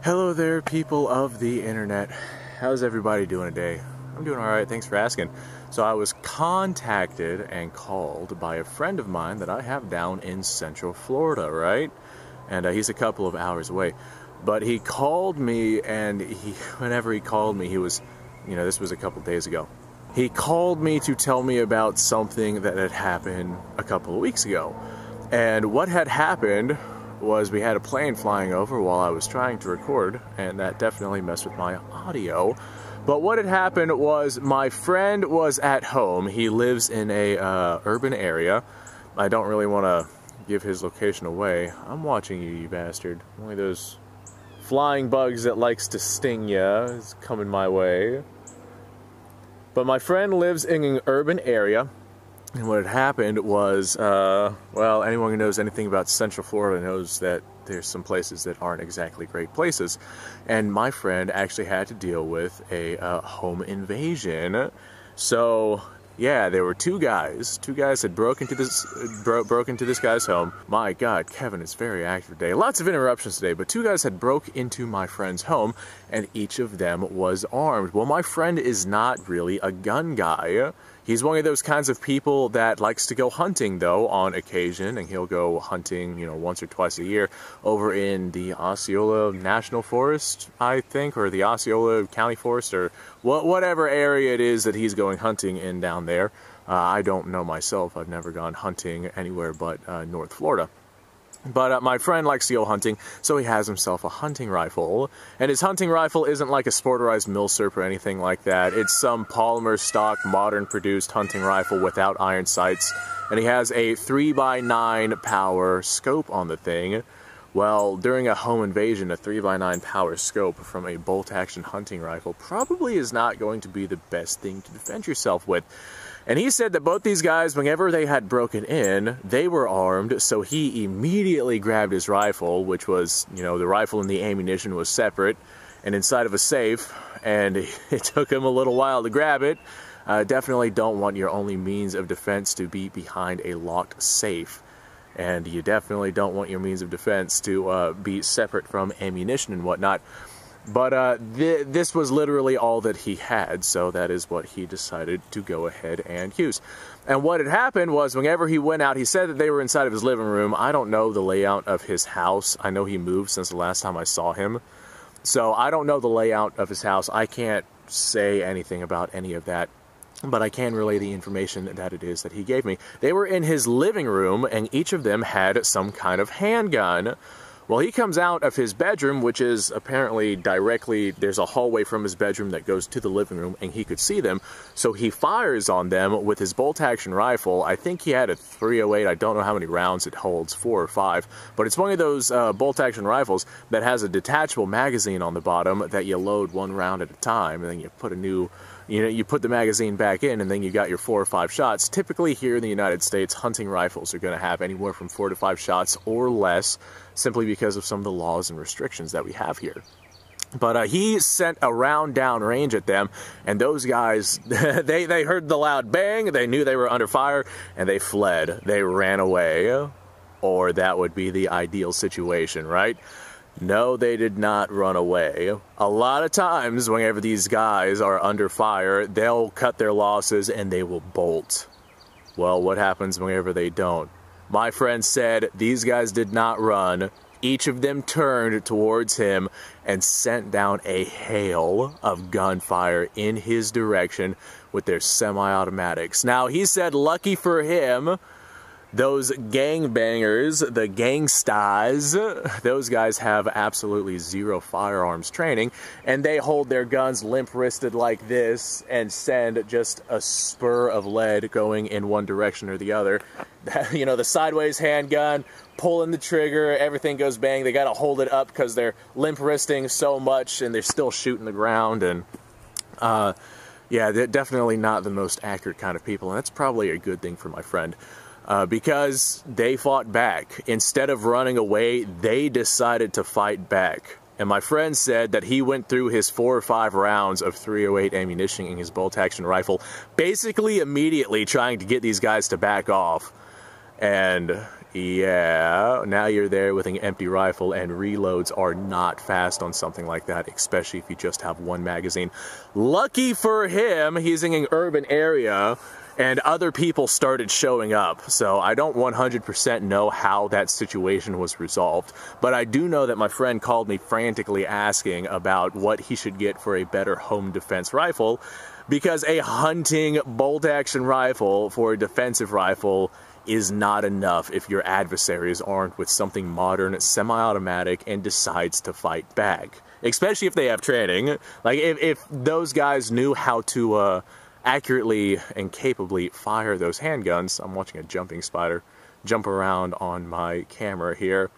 Hello there, people of the internet. How's everybody doing today? I'm doing alright, thanks for asking. So I was contacted and called by a friend of mine that I have down in Central Florida, right? And he's a couple of hours away. But he called me, and whenever he called me, he was, this was a couple days ago. He called me to tell me about something that had happened a couple of weeks ago. And what had happened was we had a plane flying over while I was trying to record, and that definitely messed with my audio. But what had happened was my friend was at home. He lives in a urban area. I don't really want to give his location away. I'm watching you, you bastard. One of those flying bugs that likes to sting ya is coming my way. But my friend lives in an urban area. And what had happened was, well, anyone who knows anything about Central Florida knows that there's some places that aren't exactly great places. And my friend actually had to deal with a home invasion. So, yeah, there were two guys. Two guys had broke into this guy's home. My God, Kevin is very active today. Lots of interruptions today, but two guys had broke into my friend's home, and each of them was armed. Well, my friend is not really a gun guy. He's one of those kinds of people that likes to go hunting, though, on occasion, and he'll go hunting, once or twice a year over in the Osceola National Forest, I think, or the Osceola County Forest, or whatever area it is that he's going hunting in down there. I don't know myself. I've never gone hunting anywhere but North Florida. But my friend likes to go hunting, so he has himself a hunting rifle. And his hunting rifle isn't like a Sporterized Milsurp or anything like that. It's some polymer stock, modern-produced hunting rifle without iron sights. And he has a 3x9 power scope on the thing. Well, during a home invasion, a 3x9 power scope from a bolt-action hunting rifle probably is not going to be the best thing to defend yourself with. And he said that both these guys, whenever they had broken in, they were armed, so he immediately grabbed his rifle, which was, the rifle and the ammunition was separate, and inside of a safe, and it took him a little while to grab it. Definitely don't want your only means of defense to be behind a locked safe. And you definitely don't want your means of defense to be separate from ammunition and whatnot. But this was literally all that he had, so that is what he decided to go ahead and use. And what had happened was, whenever he went out, he said that they were inside of his living room. I don't know the layout of his house. I know he moved since the last time I saw him. So I don't know the layout of his house. I can't say anything about any of that. But I can relay the information that it is that he gave me. They were in his living room, and each of them had some kind of handgun. Well, he comes out of his bedroom, which is apparently there's a hallway from his bedroom that goes to the living room, and he could see them. So he fires on them with his bolt-action rifle. I think he had a .308. I don't know how many rounds it holds, 4 or 5. But it's one of those bolt-action rifles that has a detachable magazine on the bottom that you load one round at a time, and then you put you put the magazine back in, and then you got your 4 or 5 shots. Typically here in the United States, hunting rifles are going to have anywhere from 4 to 5 shots or less, simply because of some of the laws and restrictions that we have here. But he sent a round down range at them, and those guys, they heard the loud bang, they knew they were under fire, and they fled. They ran away, or that would be the ideal situation, right? No, they did not run away. A lot of times, whenever these guys are under fire, they'll cut their losses and they will bolt. Well, what happens whenever they don't? My friend said these guys did not run. Each of them turned towards him and sent down a hail of gunfire in his direction with their semi-automatics. Now, he said, lucky for him, those gangbangers, the gangstas, those guys have absolutely zero firearms training, and they hold their guns limp-wristed like this and send just a spur of lead going in one direction or the other. The sideways handgun, pulling the trigger, everything goes bang. They got to hold it up because they're limp-wristing so much, and they're still shooting the ground, and yeah, they're definitely not the most accurate kind of people, and that's probably a good thing for my friend. Because they fought back. Instead of running away, they decided to fight back. And my friend said that he went through his 4 or 5 rounds of .308 ammunition in his bolt-action rifle, basically immediately trying to get these guys to back off. And Yeah, now you're there with an empty rifle, and reloads are not fast on something like that, especially if you just have one magazine. Lucky for him, he's in an urban area, and other people started showing up. So I don't 100% know how that situation was resolved, but I do know that my friend called me frantically asking about what he should get for a better home defense rifle, because a hunting bolt-action rifle for a defensive rifle is not enough if your adversary is armed with something modern, semi-automatic, and decides to fight back. Especially if they have training. Like, if those guys knew how to accurately and capably fire those handguns. I'm watching a jumping spider jump around on my camera here.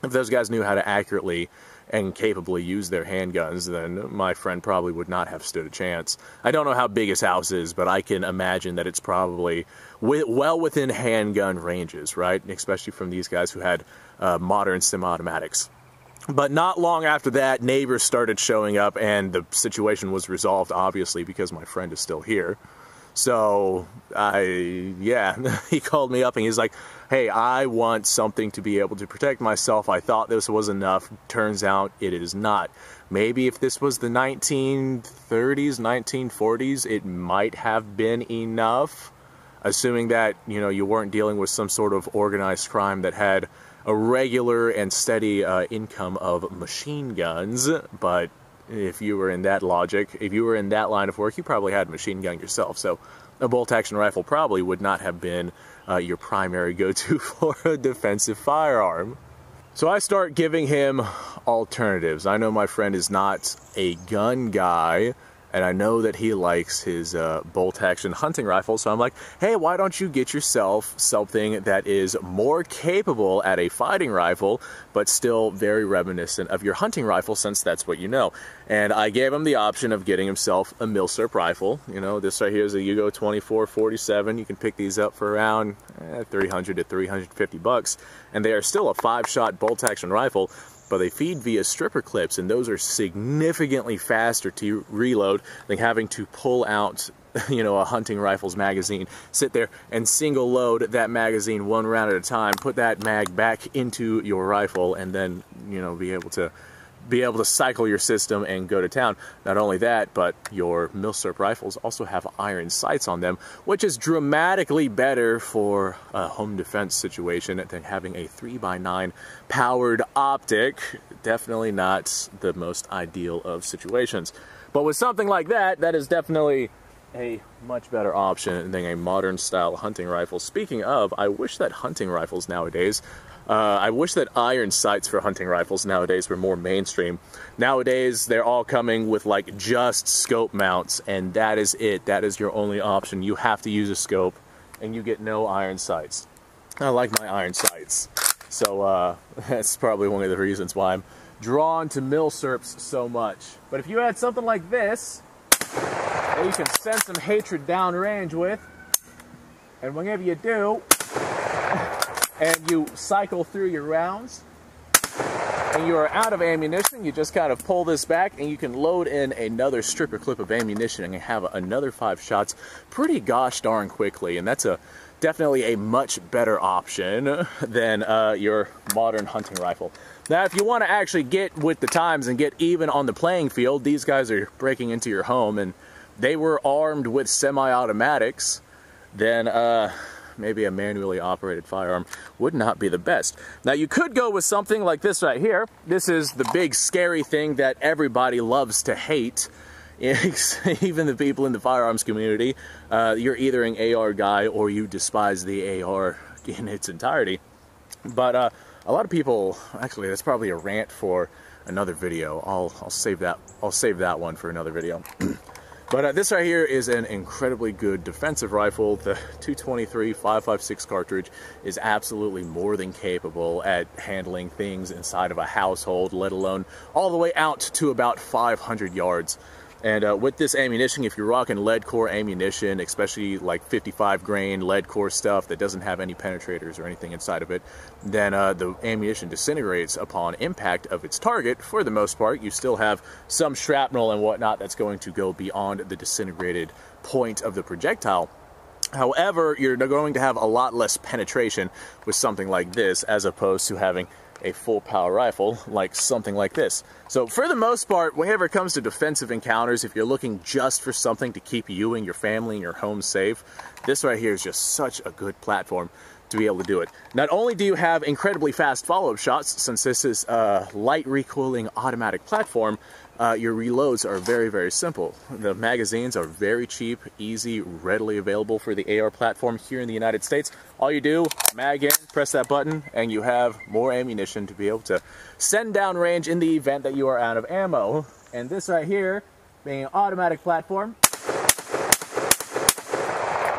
If those guys knew how to accurately and capably use their handguns, then my friend probably would not have stood a chance. I don't know how big his house is, but I can imagine that it's probably well within handgun ranges, right? Especially from these guys who had modern semi-automatics. But not long after that, neighbors started showing up, and the situation was resolved, obviously, because my friend is still here. So, he called me up and he's like, hey, I want something to be able to protect myself. I thought this was enough. Turns out it is not. Maybe if this was the 1930s, 1940s, it might have been enough, assuming that, you know, you weren't dealing with some sort of organized crime that had a regular and steady income of machine guns. But if you were in that logic, if you were in that line of work, you probably had a machine gun yourself. So a bolt-action rifle probably would not have been your primary go-to for a defensive firearm. So I start giving him alternatives. I know my friend is not a gun guy, and I know that he likes his bolt-action hunting rifle, so I'm like, hey, why don't you get yourself something that is more capable at a fighting rifle, but still very reminiscent of your hunting rifle, since that's what you know. And I gave him the option of getting himself a Milsurp rifle. You know, this right here is a Yugo 2447. You can pick these up for around $300 to $350, and they are still a 5-shot bolt-action rifle, but they feed via stripper clips, and those are significantly faster to reload than having to pull out, you know, a hunting rifle's magazine, sit there and single load that magazine one round at a time, put that mag back into your rifle, and then, you know, be able to cycle your system and go to town. Not only that, but your Milsurp rifles also have iron sights on them, which is dramatically better for a home defense situation than having a 3x9 powered optic. Definitely not the most ideal of situations. But with something like that, that is definitely a much better option than a modern style hunting rifle. Speaking of, I wish that hunting rifles nowadays, I wish that iron sights for hunting rifles nowadays were more mainstream. Nowadays, they're all coming with like just scope mounts, and that is it. That is your only option. You have to use a scope, and you get no iron sights. I like my iron sights. So that's probably one of the reasons why I'm drawn to Milsurps so much. But if you had something like this, that you can send some hatred downrange with, and whenever you do, and you cycle through your rounds, and you are out of ammunition, you just kind of pull this back, and you can load in another stripper clip of ammunition, and you have another 5 shots pretty gosh darn quickly, and that's definitely a much better option than your modern hunting rifle. Now, if you want to actually get with the times and get even on the playing field, these guys are breaking into your home, and they were armed with semi-automatics, then maybe a manually operated firearm would not be the best. Now, you could go with something like this right here. This is the big scary thing that everybody loves to hate, even the people in the firearms community. You're either an AR guy or you despise the AR in its entirety. But a lot of people, actually, that's probably a rant for another video. I'll save that one for another video. But this right here is an incredibly good defensive rifle. The 223 5.56 cartridge is absolutely more than capable at handling things inside of a household, let alone all the way out to about 500 yards. And with this ammunition, if you're rocking lead core ammunition, especially like 55 grain lead core stuff that doesn't have any penetrators or anything inside of it, then the ammunition disintegrates upon impact of its target. For the most part, you still have some shrapnel and whatnot that's going to go beyond the disintegrated point of the projectile. However, you're going to have a lot less penetration with something like this as opposed to having a full power rifle like something like this. So for the most part, whenever it comes to defensive encounters, if you're looking just for something to keep you and your family and your home safe, this right here is just such a good platform to be able to do it. Not only do you have incredibly fast follow-up shots, since this is a light recoiling automatic platform, your reloads are very, very simple. The magazines are very cheap, easy, readily available for the AR platform here in the United States. All you do, mag in, press that button, and you have more ammunition to be able to send down range in the event that you are out of ammo. And this right here, being an automatic platform,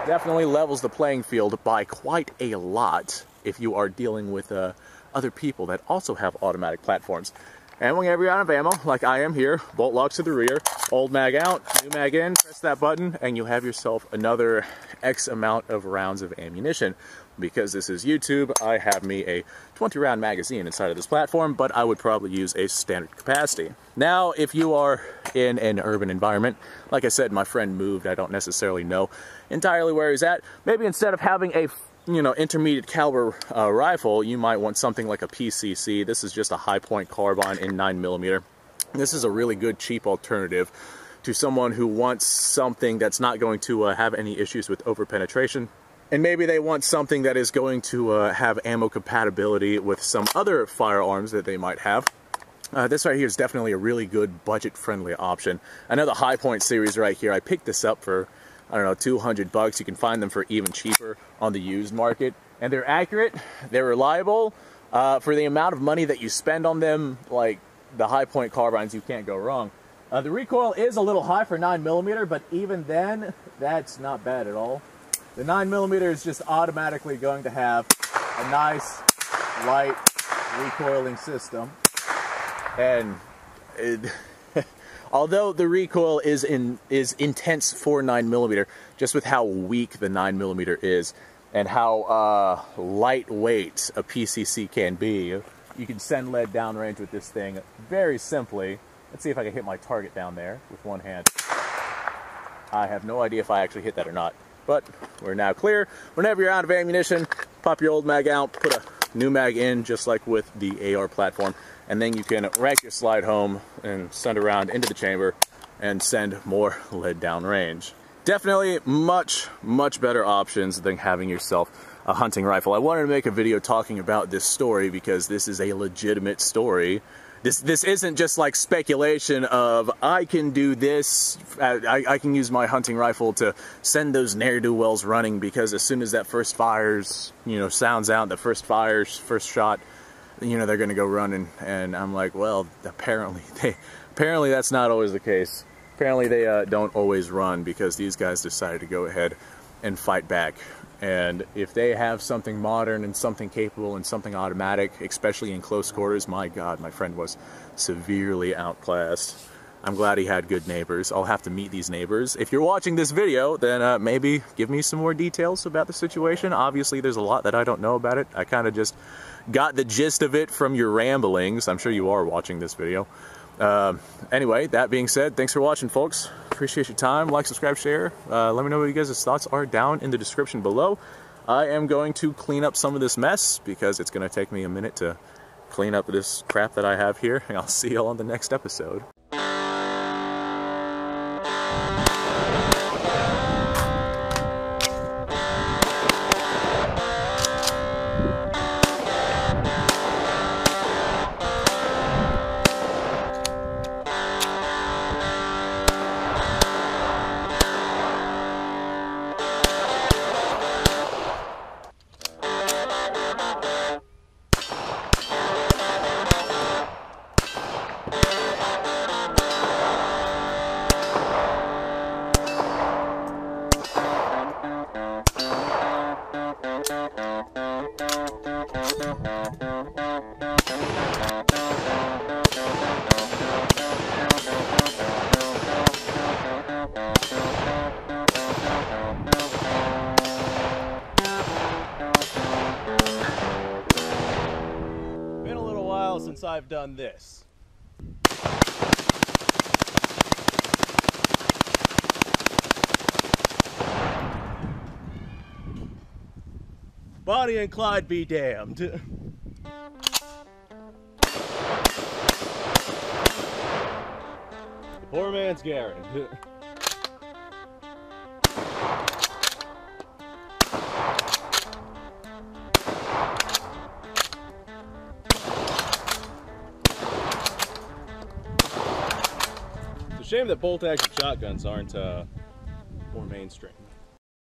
definitely levels the playing field by quite a lot if you are dealing with other people that also have automatic platforms. And whenever you're out of ammo, like I am here, bolt locks to the rear, old mag out, new mag in, press that button, and you have yourself another X amount of rounds of ammunition. Because this is YouTube, I have me a 20-round magazine inside of this platform, but I would probably use a standard capacity. Now, if you are in an urban environment, like I said, my friend moved, I don't necessarily know entirely where he's at. Maybe instead of having a intermediate caliber rifle, you might want something like a PCC. This is just a high point carbine in 9mm. This is a really good, cheap alternative to someone who wants something that's not going to have any issues with over-penetration. And maybe they want something that is going to have ammo compatibility with some other firearms that they might have. This right here is definitely a really good budget-friendly option. I know the High Point series right here, I picked this up for, I don't know, 200 bucks. You can find them for even cheaper on the used market. And they're accurate, they're reliable. For the amount of money that you spend on them, like the High Point carbines, you can't go wrong. The recoil is a little high for 9mm, but even then, that's not bad at all. The 9mm is just automatically going to have a nice, light, recoiling system. And although the recoil is intense for 9mm, just with how weak the 9mm is and how lightweight a PCC can be, you can send lead downrange with this thing very simply. Let's see if I can hit my target down there with one hand. I have no idea if I actually hit that or not. But we're now clear. Whenever you're out of ammunition, pop your old mag out, put a new mag in, just like with the AR platform, and then you can rack your slide home and send around into the chamber and send more lead down range. Definitely much, much better options than having yourself a hunting rifle. I wanted to make a video talking about this story because this is a legitimate story. This isn't just like speculation of, I can do this, I can use my hunting rifle to send those ne'er-do-wells running, because as soon as that first fires, sounds out, the first shot, they're going to go running. And I'm like, well, apparently that's not always the case. Apparently they don't always run, because these guys decided to go ahead and fight back. And if they have something modern and something capable and something automatic, especially in close quarters, my God, my friend was severely outclassed. I'm glad he had good neighbors. I'll have to meet these neighbors. If you're watching this video, then maybe give me some more details about the situation. Obviously, there's a lot that I don't know about it. I kind of just got the gist of it from your ramblings. I'm sure you are watching this video. Anyway, that being said, thanks for watching, folks. Appreciate your time. Like, subscribe, share. Let me know what you guys' thoughts are down in the description below. I am going to clean up some of this mess because it's going to take me a minute to clean up this crap that I have here, and I'll see y'all on the next episode. Been a little while since I've done this. Bonnie and Clyde be damned. The poor man's Garen. It's a shame that bolt-action shotguns aren't more mainstream.